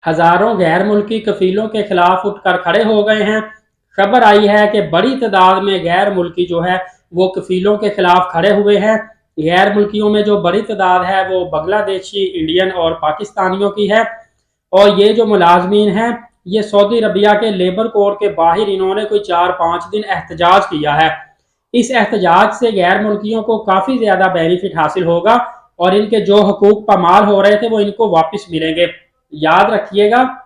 हजारों गैर मुल्की कफीलों के खिलाफ उठकर खड़े हो गए हैं। खबर आई है कि बड़ी तादाद में गैर मुल्की जो है वो कफीलों के खिलाफ खड़े हुए हैं। गैर मुल्कियों में जो बड़ी तादाद है वो बांग्लादेशी, इंडियन और पाकिस्तानियों की है। और ये जो मुलाजमीन हैं ये सऊदी अरबिया के लेबर कोड के बाहर इन्होंने कोई 4-5 दिन एहतजाज किया है। इस एहतजाज से गैर मुल्कियों को काफ़ी ज़्यादा बेनिफिट हासिल होगा और इनके जो हकूक पामाल हो रहे थे वो इनको वापस मिलेंगे। याद रखिएगा,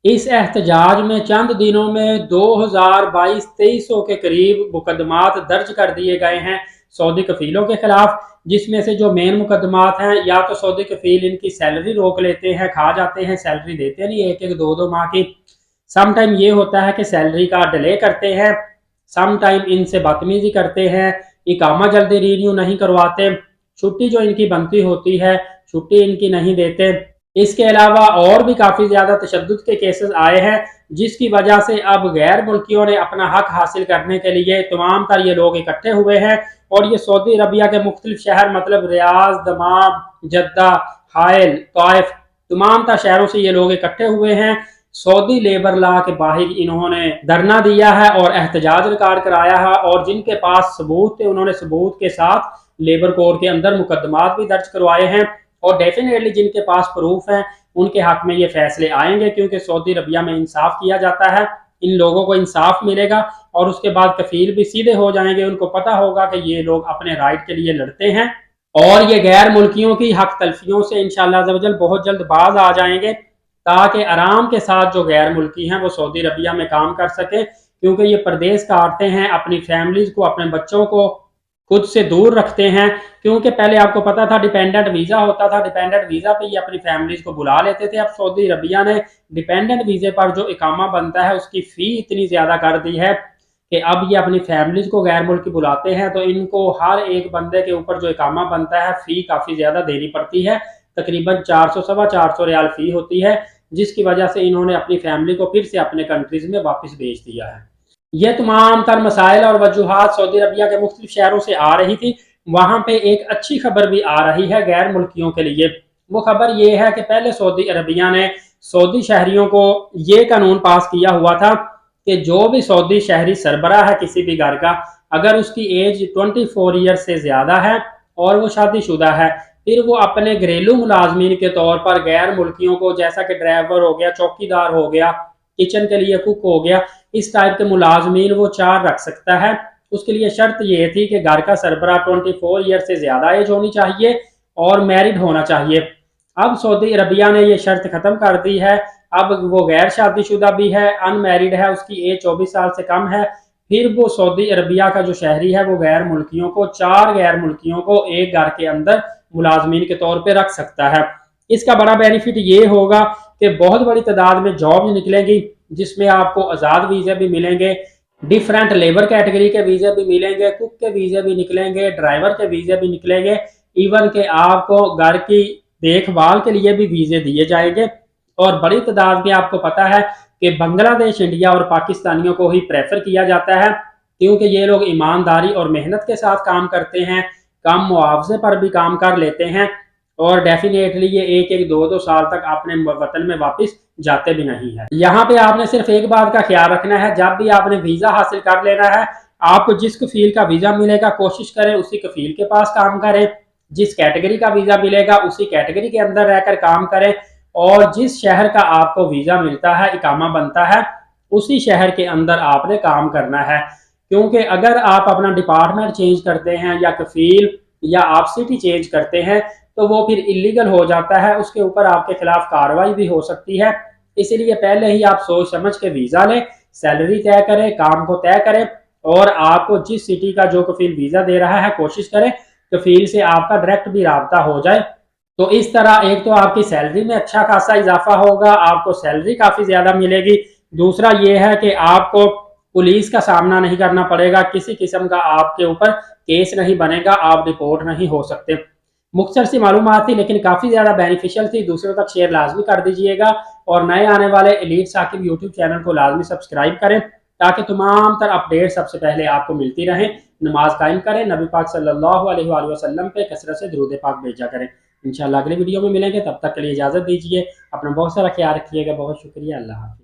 इस एहतजाज में चंद दिनों में 2022-2300 के करीब मुकदमात दर्ज कर दिए गए हैं सऊदी कफीलों के खिलाफ, जिसमें से जो मेन मुकदमात हैं, या तो सऊदी कफील इनकी सैलरी रोक लेते हैं, खा जाते हैं, सैलरी देते नहीं 1-1, 2-2 माह की। सम टाइम ये होता है कि सैलरी का डिले करते हैं, सम टाइम इनसे बदतमीजी करते हैं, इकामा जल्दी रिन्यू नहीं करवाते, छुट्टी जो इनकी बनती होती है छुट्टी इनकी नहीं देते। इसके अलावा और भी काफ़ी ज़्यादा तशद्दुद के केसेस आए हैं, जिसकी वजह से अब गैर मुल्कियों ने अपना हक हासिल करने के लिए तमाम तर ये लोग इकट्ठे हुए हैं। और ये सऊदी अरबिया के मुख्तलिफ शहर मतलब रियाज, दमाम, जद्दा, हाइल, ताइफ, तमाम तर शहरों से ये लोग इकट्ठे हुए हैं। सऊदी लेबर लॉ के बाहर इन्होंने धरना दिया है और एहतजाज रिकॉर्ड कराया है, और जिनके पास सबूत थे उन्होंने सबूत के साथ लेबर कोड के अंदर मुकदमात भी दर्ज करवाए हैं। और डेफिनेटली जिनके पास प्रूफ है उनके हक में ये फैसले आएंगे, क्योंकि सऊदी अरबिया में इंसाफ किया जाता है, इन लोगों को इंसाफ मिलेगा और उसके बाद कफील भी सीधे हो जाएंगे। उनको पता होगा कि ये लोग अपने राइट के लिए लड़ते हैं और ये गैर मुल्कियों की हक तलफियों से इंशाअल्लाह अज़्ज़ा वजल बहुत जल्द बाज आ जाएंगे, ताकि आराम के साथ जो गैर मुल्की हैं वो सऊदी अरबिया में काम कर सके, क्योंकि ये परदेश काटते हैं, अपनी फैमिलीज को, अपने बच्चों को खुद से दूर रखते हैं। क्योंकि पहले आपको पता था डिपेंडेंट वीज़ा होता था, डिपेंडेंट वीज़ा पे ये अपनी फैमिलीज को बुला लेते थे। अब सऊदी अरबिया ने डिपेंडेंट वीज़े पर जो इकामा बनता है उसकी फ़ी इतनी ज़्यादा कर दी है कि अब ये अपनी फैमिलीज को गैर मुल्की बुलाते हैं तो इनको हर एक बंदे के ऊपर जो इकामा बनता है फ़ी काफ़ी ज़्यादा देनी पड़ती है। तकरीबन 400 सवा 400 रियाल फ़ी होती है, जिसकी वजह से इन्होंने अपनी फैमिली को फिर से अपने कंट्रीज़ में वापस भेज दिया है। ये तमाम तर मसाइल और वजूहात सऊदी अरबिया के मुख्तलिफ शहरों से आ रही थी। वहाँ पे एक अच्छी खबर भी आ रही है गैर मुल्कियों के लिए। वो खबर ये है कि पहले सऊदी अरबिया ने सऊदी शहरियों को ये कानून पास किया हुआ था कि जो भी सऊदी शहरी सरबराह है किसी भी घर का, अगर उसकी एज 24 ईयर से ज़्यादा है और वो शादीशुदा है, फिर वो अपने घरेलू मुलाजमीन के तौर पर गैर मुल्कियों को, जैसा कि ड्राइवर हो गया, चौकीदार हो गया, किचन के लिए कुक हो गया, इस टाइप के मुलाजमीन वो 4 रख सकता है। उसके लिए शर्त ये थी कि घर का सरबरा 24 ईयर से ज़्यादा एज होनी चाहिए और मैरिड होना चाहिए। अब सऊदी अरबिया ने ये शर्त ख़त्म कर दी है। अब वो गैर शादीशुदा भी है, अनमैरिड है, उसकी एज 24 साल से कम है, फिर वो सऊदी अरबिया का जो शहरी है वो गैर मुल्कियों को, 4 गैर मुल्कियों को एक घर के अंदर मुलाजमीन के तौर पर रख सकता है। इसका बड़ा बेनिफिट ये होगा कि बहुत बड़ी तादाद में जॉब निकलेंगी, जिसमें आपको आज़ाद वीज़े भी मिलेंगे, डिफरेंट लेबर कैटेगरी के वीज़े भी मिलेंगे, कुक के वीज़े भी निकलेंगे, ड्राइवर के वीज़े भी निकलेंगे, इवन के आपको घर की देखभाल के लिए भी वीज़े दिए जाएंगे। और बड़ी तादाद में आपको पता है कि बांग्लादेश, इंडिया और पाकिस्तानियों को ही प्रेफर किया जाता है, क्योंकि ये लोग ईमानदारी और मेहनत के साथ काम करते हैं, कम मुआवजे पर भी काम कर लेते हैं और डेफिनेटली ये 1-1, 2-2 साल तक अपने वतन में वापस जाते भी नहीं है। यहाँ पे आपने सिर्फ एक बात का ख्याल रखना है, जब भी आपने वीज़ा हासिल कर लेना है, आपको जिस कफील का वीज़ा मिलेगा कोशिश करें उसी कफील के पास काम करें, जिस कैटेगरी का वीज़ा मिलेगा उसी कैटेगरी के अंदर रहकर काम करें, और जिस शहर का आपको वीज़ा मिलता है, इकामा बनता है, उसी शहर के अंदर आपने काम करना है। क्योंकि अगर आप अपना डिपार्टमेंट चेंज करते हैं या कफील या आप सिटी चेंज करते हैं तो वो फिर इलीगल हो जाता है, उसके ऊपर आपके खिलाफ कार्रवाई भी हो सकती है। इसलिए पहले ही आप सोच समझ के वीज़ा लें, सैलरी तय करें, काम को तय करें, और आपको जिस सिटी का जो कफील वीज़ा दे रहा है कोशिश करें कफील से आपका डायरेक्ट भी रब्ता हो जाए। तो इस तरह एक तो आपकी सैलरी में अच्छा खासा इजाफा होगा, आपको सैलरी काफ़ी ज़्यादा मिलेगी। दूसरा ये है कि आपको पुलिस का सामना नहीं करना पड़ेगा, किसी किस्म का आपके ऊपर केस नहीं बनेगा, आप रिपोर्ट नहीं हो सकते। मुख्तसर सी मालूमात थी लेकिन काफ़ी ज़्यादा बेनिफिशियल थी, दूसरों तक शेयर लाजमी कर दीजिएगा और नए आने वाले एलीट साकिब यूट्यूब चैनल को लाजमी सब्सक्राइब करें ताकि तमाम तर अपडेट सबसे पहले आपको मिलती रहें। नमाज कायम करें, नबी पाक सल्लल्लाहु अलैहि वसल्लम पे कसरत से दुरूद पाक भेजा करें। इंशाल्लाह अगली वीडियो में मिलेंगे, तब तक के लिए इजाज़त दीजिए। अपना बहुत सारा ख्याल रखिएगा। बहुत शुक्रिया। अल्लाह हाफ़िज़।